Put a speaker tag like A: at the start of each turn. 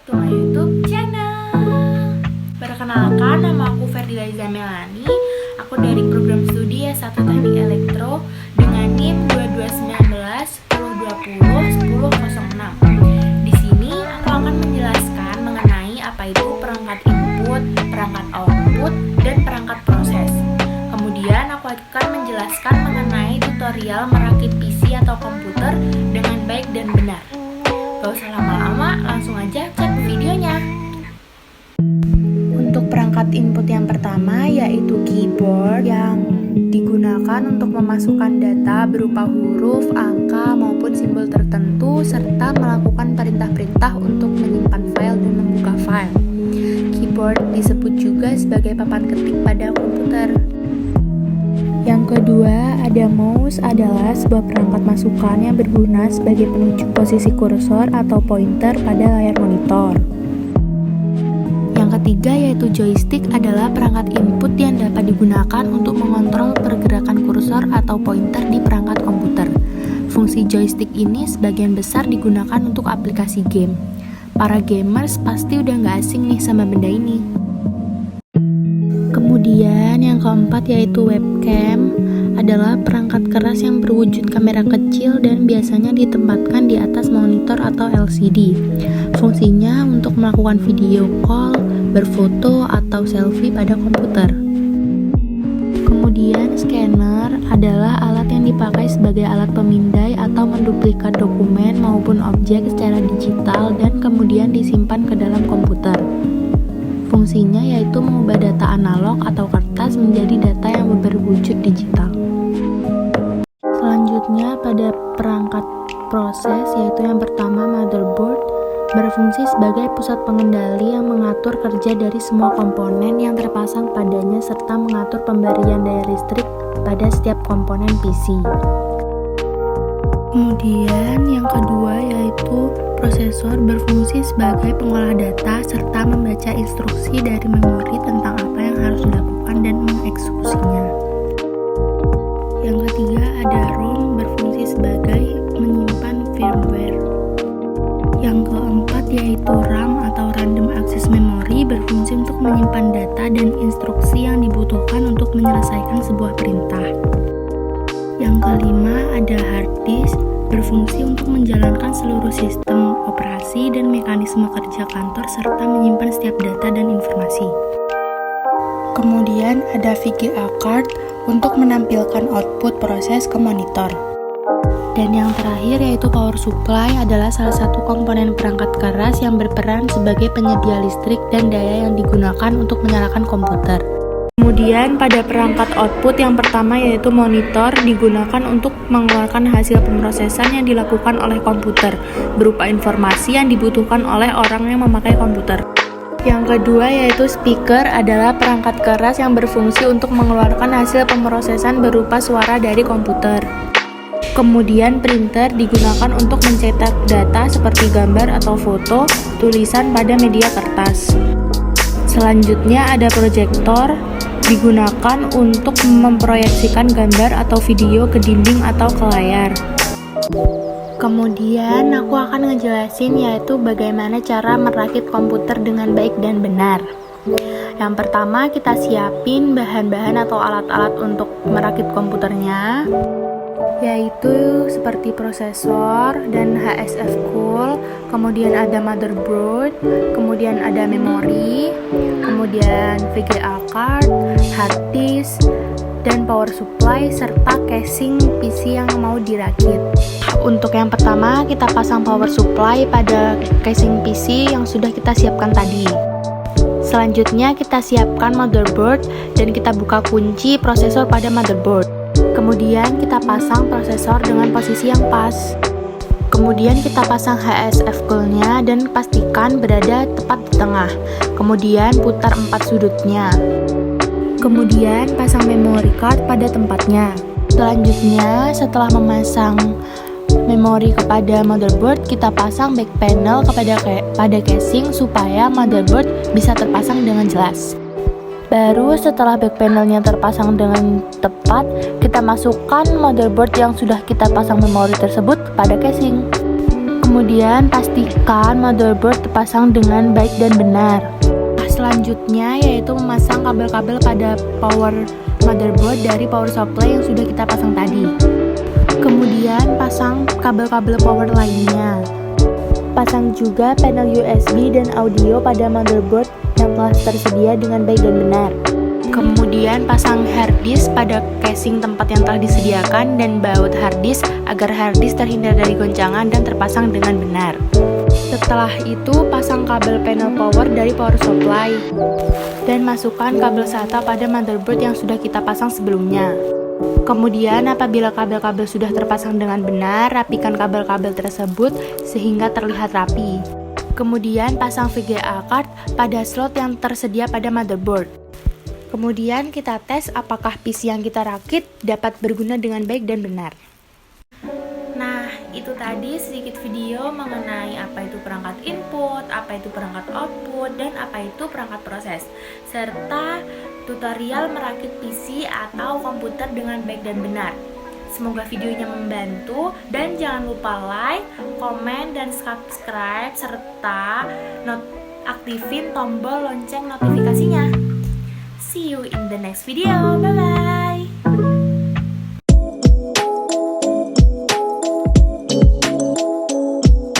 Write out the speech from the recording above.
A: back to my YouTube channel. Perkenalkan, nama aku Ferdila Melani. Aku dari program studi S1 Teknik Elektro dengan NIM 2219 1020 1006. Di sini aku akan menjelaskan mengenai apa itu perangkat input, perangkat output, dan perangkat proses. Kemudian aku akan menjelaskan mengenai tutorial merakit PC atau komputer dengan baik dan benar. Gak usah lama-lama, langsung aja cek videonya. Untuk perangkat input yang pertama yaitu keyboard yang digunakan untuk memasukkan data berupa huruf, angka, maupun simbol tertentu serta melakukan perintah-perintah untuk menyimpan file dan membuka file. Keyboard disebut juga sebagai papan ketik pada komputer. Yang kedua, ada mouse adalah sebuah perangkat masukan yang berguna sebagai penunjuk posisi kursor atau pointer pada layar monitor. Yang ketiga yaitu joystick adalah perangkat input yang dapat digunakan untuk mengontrol pergerakan kursor atau pointer di perangkat komputer. Fungsi joystick ini sebagian besar digunakan untuk aplikasi game. Para gamers pasti udah gak asing nih sama benda ini. Kemudian yang keempat yaitu webcam adalah perangkat keras yang berwujud kamera kecil dan biasanya ditempatkan di atas monitor atau LCD. Fungsinya untuk melakukan video call, berfoto, atau selfie pada komputer. Kemudian scanner adalah alat yang dipakai sebagai alat pemindai atau menduplikat dokumen maupun objek secara digital dan kemudian disimpan ke dalam komputer. Fungsinya yaitu mengubah data analog atau kertas menjadi data yang berwujud digital. Selanjutnya pada perangkat proses yaitu yang pertama motherboard berfungsi sebagai pusat pengendali yang mengatur kerja dari semua komponen yang terpasang padanya serta mengatur pemberian daya listrik pada setiap komponen PC. Kemudian yang kedua yaitu prosesor berfungsi sebagai pengolah data serta membaca instruksi dari memori tentang apa yang harus dilakukan dan mengeksekusinya. Yang ketiga ada ROM berfungsi sebagai menyimpan firmware. Yang keempat yaitu RAM atau Random Access Memory berfungsi untuk menyimpan data dan instruksi yang dibutuhkan untuk menyelesaikan sebuah perintah. Yang kelima ada hard disk berfungsi untuk menjalankan seluruh sistem operasi dan mekanisme kerja kantor serta menyimpan setiap data dan informasi. Kemudian ada VGA card untuk menampilkan output proses ke monitor. Dan yang terakhir yaitu power supply adalah salah satu komponen perangkat keras yang berperan sebagai penyedia listrik dan daya yang digunakan untuk menyalakan komputer. Kemudian pada perangkat output yang pertama yaitu monitor digunakan untuk mengeluarkan hasil pemrosesan yang dilakukan oleh komputer berupa informasi yang dibutuhkan oleh orang yang memakai komputer. Yang kedua yaitu speaker adalah perangkat keras yang berfungsi untuk mengeluarkan hasil pemrosesan berupa suara dari komputer. Kemudian printer digunakan untuk mencetak data seperti gambar atau foto, tulisan pada media kertas. Selanjutnya ada proyektor digunakan untuk memproyeksikan gambar atau video ke dinding atau ke layar. Kemudian aku akan ngejelasin yaitu bagaimana cara merakit komputer dengan baik dan benar. Yang pertama kita siapin bahan-bahan atau alat-alat untuk merakit komputernya, yaitu seperti prosesor dan HSF cool, kemudian ada motherboard, kemudian ada memori, kemudian VGA card, hard disk, dan power supply serta casing PC yang mau dirakit. Untuk yang pertama kita pasang power supply pada casing PC yang sudah kita siapkan tadi. Selanjutnya kita siapkan motherboard dan kita buka kunci prosesor pada motherboard. Kemudian kita pasang prosesor dengan posisi yang pas. Kemudian kita pasang HSF coolnya dan pastikan berada tepat di tengah. Kemudian putar 4 sudutnya. Kemudian pasang memory card pada tempatnya. Selanjutnya setelah memasang memori kepada motherboard, kita pasang back panel pada casing supaya motherboard bisa terpasang dengan jelas. Baru setelah back panelnya terpasang dengan tepat, kita masukkan motherboard yang sudah kita pasang memori tersebut pada casing. Kemudian pastikan motherboard terpasang dengan baik dan benar. Selanjutnya yaitu memasang kabel-kabel pada power motherboard dari power supply yang sudah kita pasang tadi. Kemudian pasang kabel-kabel power lainnya. Pasang juga panel USB dan audio pada motherboard yang telah tersedia dengan baik dan benar. Kemudian pasang harddisk pada casing tempat yang telah disediakan dan baut harddisk agar harddisk terhindar dari goncangan dan terpasang dengan benar. Setelah itu pasang kabel panel power dari power supply dan masukkan kabel SATA pada motherboard yang sudah kita pasang sebelumnya. Kemudian apabila kabel-kabel sudah terpasang dengan benar, rapikan kabel-kabel tersebut sehingga terlihat rapi. Kemudian pasang VGA card pada slot yang tersedia pada motherboard. Kemudian kita tes apakah PC yang kita rakit dapat berguna dengan baik dan benar. Nah, itu tadi sedikit video mengenai apa itu perangkat input, apa itu perangkat output, dan apa itu perangkat proses, serta tutorial merakit PC atau komputer dengan baik dan benar. Semoga videonya membantu, dan jangan lupa like, komen, dan subscribe, serta aktifin tombol lonceng notifikasinya. See you in the next video, bye-bye!